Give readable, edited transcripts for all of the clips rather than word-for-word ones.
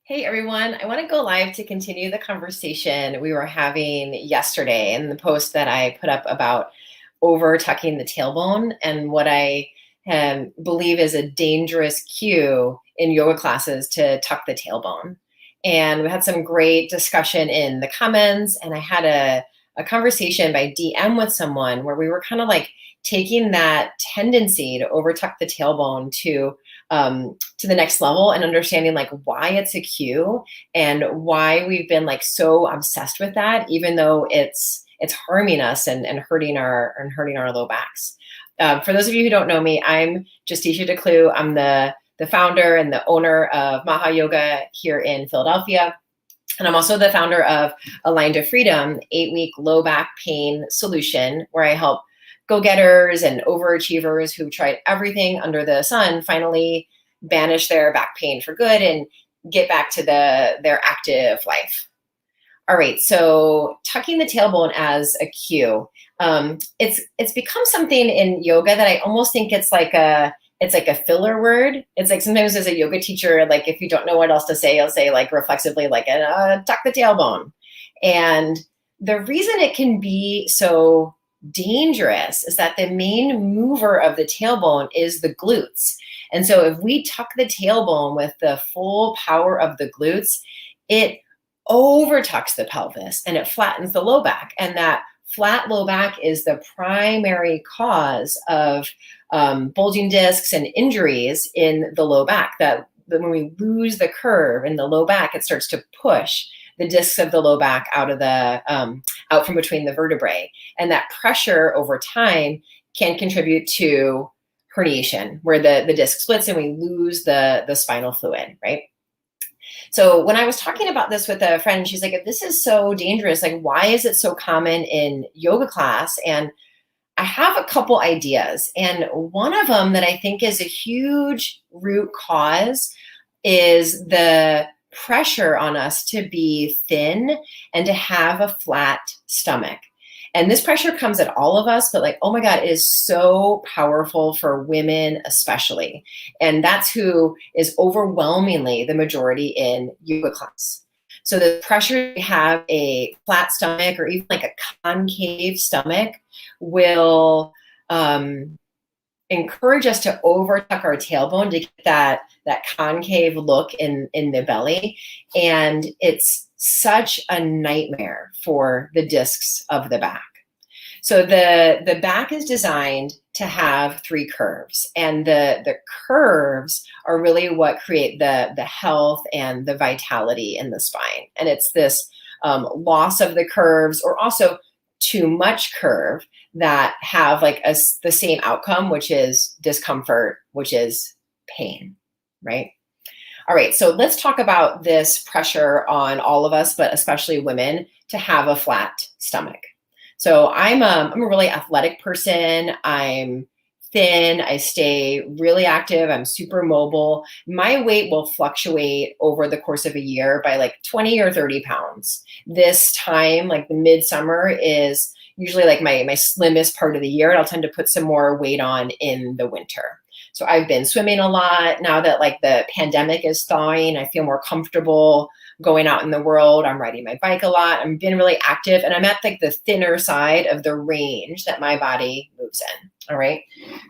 Hey everyone, I want to go live to continue the conversation we were having yesterday in the post that I put up about over tucking the tailbone and what I believe is a dangerous cue in yoga classes to tuck the tailbone. And we had some great discussion in the comments, and I had a conversation by DM with someone where we were kind of like taking that tendency to over tuck the tailbone to the next level and understanding like why it's a cue and why we've been like so obsessed with that, even though it's harming us and hurting our low backs. For those of you who don't know me, I'm Justisha DeClue. I'm the founder and the owner of Maha Yoga here in Philadelphia. And I'm also the founder of Aligned to Freedom, 8-week low back pain solution, where I help go-getters and overachievers who've tried everything under the sun finally banish their back pain for good and get back to their active life. All right, so tucking the tailbone as a cue. It's become something in yoga that I almost think it's like a filler word. It's like sometimes as a yoga teacher, like if you don't know what else to say, I'll say like reflexively, like tuck the tailbone. And the reason it can be so dangerous is that the main mover of the tailbone is the glutes. And so if we tuck the tailbone with the full power of the glutes, it over tucks the pelvis and it flattens the low back. And that flat low back is the primary cause of bulging discs and injuries in the low back. That when we lose the curve in the low back, it starts to push the discs of the low back out from between the vertebrae. And that pressure over time can contribute to herniation, where the disc splits and we lose the spinal fluid, right? So when I was talking about this with a friend, she's like, if this is so dangerous, like why is it so common in yoga class? And I have a couple ideas. And one of them that I think is a huge root cause is the pressure on us to be thin and to have a flat stomach. And this pressure comes at all of us, but like, oh my God, it is so powerful for women especially. And that's who is overwhelmingly the majority in yoga class. So the pressure to have a flat stomach or even like a concave stomach will encourage us to over tuck our tailbone to get that concave look in the belly. And it's such a nightmare for the discs of the back. So the back is designed to have 3 curves, and the curves are really what create the health and the vitality in the spine. And it's this loss of the curves or also too much curve that have like the same outcome, which is discomfort, which is pain, right? All right, so let's talk about this pressure on all of us, but especially women, to have a flat stomach. So I'm a really athletic person. I'm thin. I stay really active. I'm super mobile. My weight will fluctuate over the course of a year by like 20 or 30 pounds. This time, like the midsummer, is usually like my slimmest part of the year, and I'll tend to put some more weight on in the winter. So I've been swimming a lot. Now that like the pandemic is thawing, I feel more comfortable going out in the world. I'm riding my bike a lot. I'm being really active, and I'm at like the thinner side of the range that my body moves in. All right.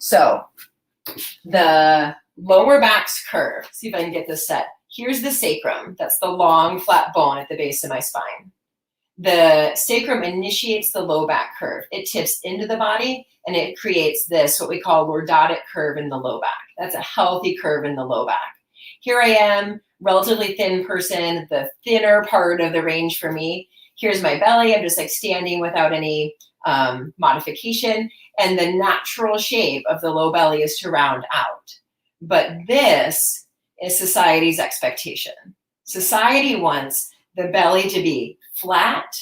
So the lower back's curve, see if I can get this set. Here's the sacrum. That's the long flat bone at the base of my spine. The sacrum initiates the low back curve. It tips into the body and it creates this, what we call lordotic curve in the low back. That's a healthy curve in the low back. Here I am, relatively thin person, the thinner part of the range for me. Here's my belly. I'm just like standing without any modification. And the natural shape of the low belly is to round out. But this is society's expectation. Society wants the belly to be flat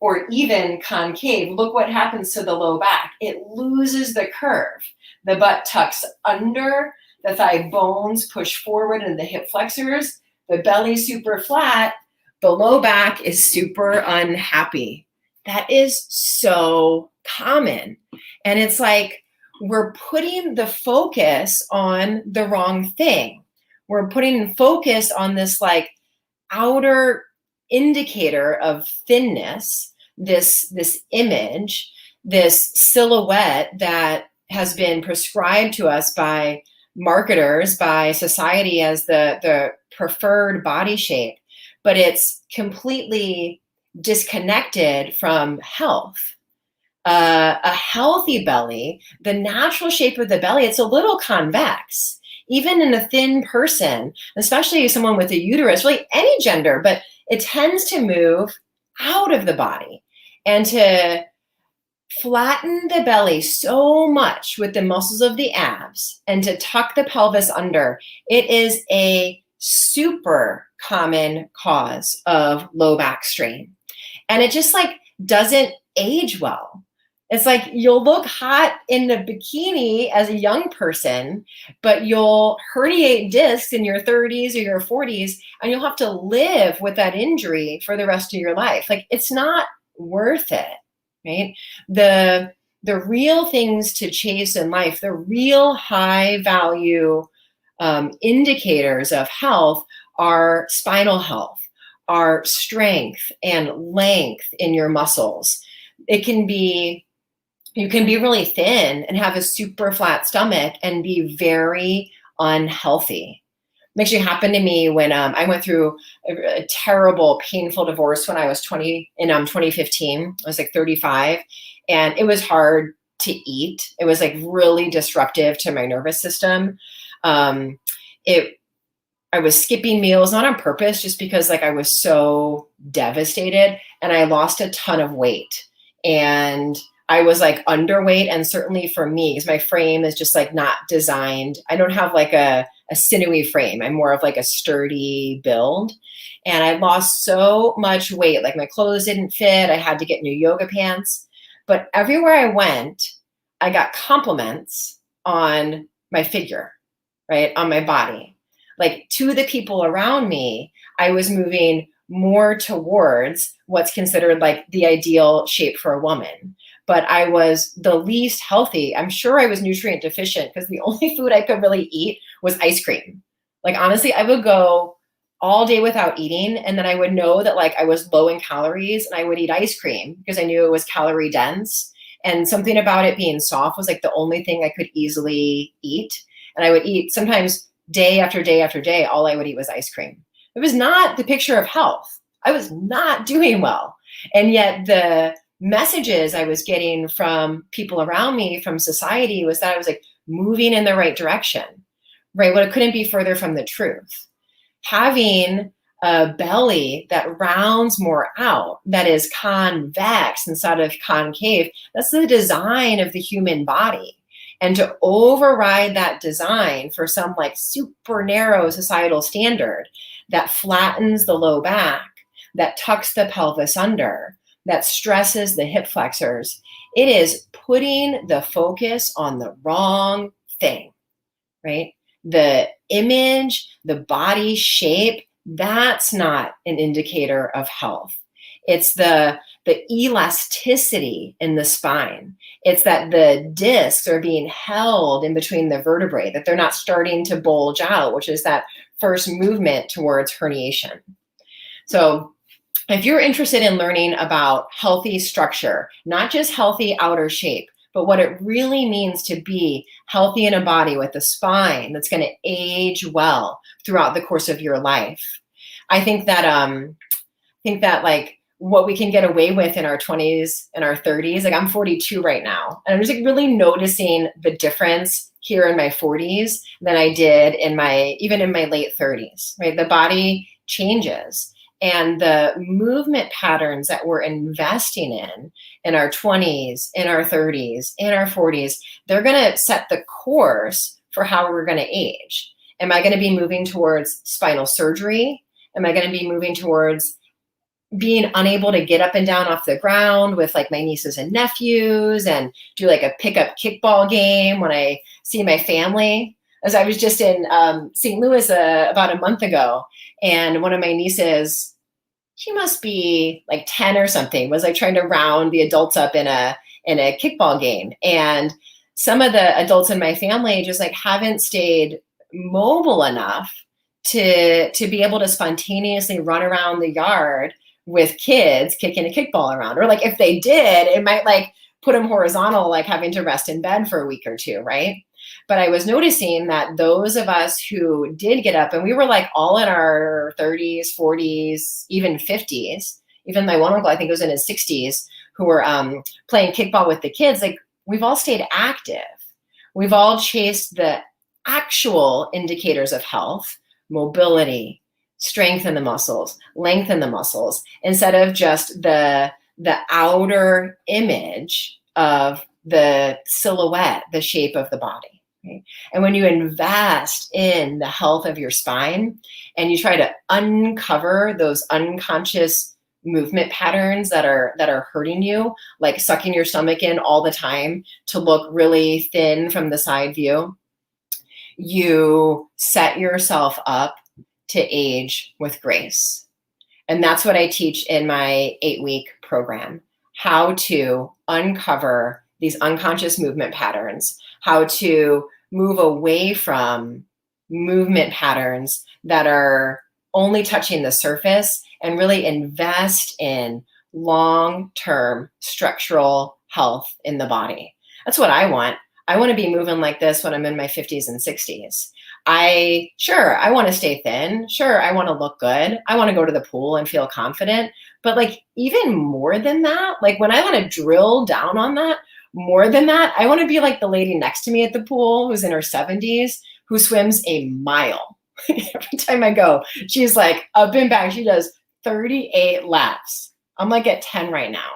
or even concave. Look what happens to the low back. It loses the curve. The butt tucks under, the thigh bones push forward and the hip flexors. The belly's super flat. The low back is super unhappy. That is so common. And it's like we're putting the focus on the wrong thing. We're putting focus on this like outer indicator of thinness, this image, this silhouette that has been prescribed to us by marketers, by society as the preferred body shape, but it's completely disconnected from health. A healthy belly, the natural shape of the belly, it's a little convex. Even in a thin person, especially someone with a uterus, really any gender, but it tends to move out of the body. And to flatten the belly so much with the muscles of the abs and to tuck the pelvis under, it is a super common cause of low back strain. And it just like doesn't age well. It's like you'll look hot in the bikini as a young person, but you'll herniate discs in your 30s or your 40s, and you'll have to live with that injury for the rest of your life. Like, it's not worth it, right? The real things to chase in life, the real high value indicators of health are spinal health, are strength and length in your muscles. You can be really thin and have a super flat stomach and be very unhealthy. It actually happened to me when I went through a terrible, painful divorce when I was 20 in 2015. I was like 35, and it was hard to eat. It was like really disruptive to my nervous system. I was skipping meals, not on purpose, just because like I was so devastated, and I lost a ton of weight. And I was like underweight, and certainly for me, because my frame is just like not designed. I don't have like a sinewy frame. I'm more of like a sturdy build. And I lost so much weight. Like my clothes didn't fit. I had to get new yoga pants. But everywhere I went, I got compliments on my figure, right? On my body. Like, to the people around me, I was moving more towards what's considered like the ideal shape for a woman. But I was the least healthy. I'm sure I was nutrient deficient because the only food I could really eat was ice cream. Like, honestly, I would go all day without eating, and then I would know that like I was low in calories, and I would eat ice cream because I knew it was calorie dense. And something about it being soft was like the only thing I could easily eat. And I would eat sometimes day after day after day. All I would eat was ice cream. It was not the picture of health. I was not doing well. And yet the messages I was getting from people around me, from society, was that I was like moving in the right direction, right? Well, it couldn't be further from the truth. Having a belly that rounds more out, that is convex instead of concave, that's the design of the human body. And to override that design for some like super narrow societal standard that flattens the low back, that tucks the pelvis under, that stresses the hip flexors, it is putting the focus on the wrong thing, right? The image, the body shape, that's not an indicator of health. It's the elasticity in the spine. It's that the discs are being held in between the vertebrae, that they're not starting to bulge out, which is that first movement towards herniation. So if you're interested in learning about healthy structure, not just healthy outer shape, but what it really means to be healthy in a body with a spine that's going to age well throughout the course of your life, I think that like what we can get away with in our 20s and our 30s, like I'm 42 right now, and I'm just like really noticing the difference here in my 40s than I did even in my late 30s, right? The body changes. And the movement patterns that we're investing in our 20s, in our 30s, in our 40s, they're going to set the course for how we're going to age. Am I going to be moving towards spinal surgery? Am I going to be moving towards being unable to get up and down off the ground with like my nieces and nephews and do like a pickup kickball game when I see my family? As I was just in St. Louis about a month ago, and one of my nieces, she must be like 10 or something, was like trying to round the adults up in a kickball game. And some of the adults in my family just like haven't stayed mobile enough to be able to spontaneously run around the yard with kids kicking a kickball around. Or like if they did, it might like put them horizontal, like having to rest in bed for a week or two, right? But I was noticing that those of us who did get up, and we were like all in our 30s, 40s, even 50s, even my one uncle, I think was in his 60s, who were playing kickball with the kids, like we've all stayed active. We've all chased the actual indicators of health, mobility, strengthen the muscles, lengthen the muscles, instead of just the outer image of the silhouette, the shape of the body. Right? And when you invest in the health of your spine and you try to uncover those unconscious movement patterns that are hurting you, like sucking your stomach in all the time to look really thin from the side view, you set yourself up to age with grace. And that's what I teach in my 8-week program, how to uncover these unconscious movement patterns, how to move away from movement patterns that are only touching the surface and really invest in long-term structural health in the body. That's what I want. I want to be moving like this when I'm in my 50s and 60s. I want to stay thin. Sure, I want to look good. I want to go to the pool and feel confident. But like even more than that, like when I want to drill down on that, more than that, I want to be like the lady next to me at the pool who's in her 70s, who swims a mile. Every time I go, she's like up and back. She does 38 laps. I'm like at 10 right now.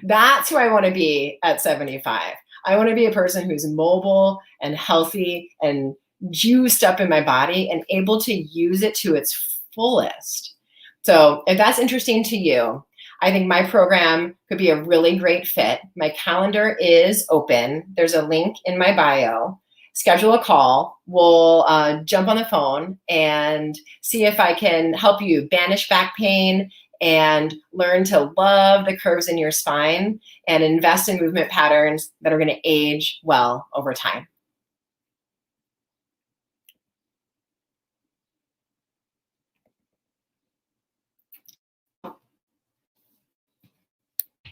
That's who I want to be at 75. I want to be a person who's mobile and healthy and juiced up in my body and able to use it to its fullest. So if that's interesting to you, I think my program could be a really great fit. My calendar is open. There's a link in my bio. Schedule a call. We'll jump on the phone and see if I can help you banish back pain and learn to love the curves in your spine and invest in movement patterns that are going to age well over time.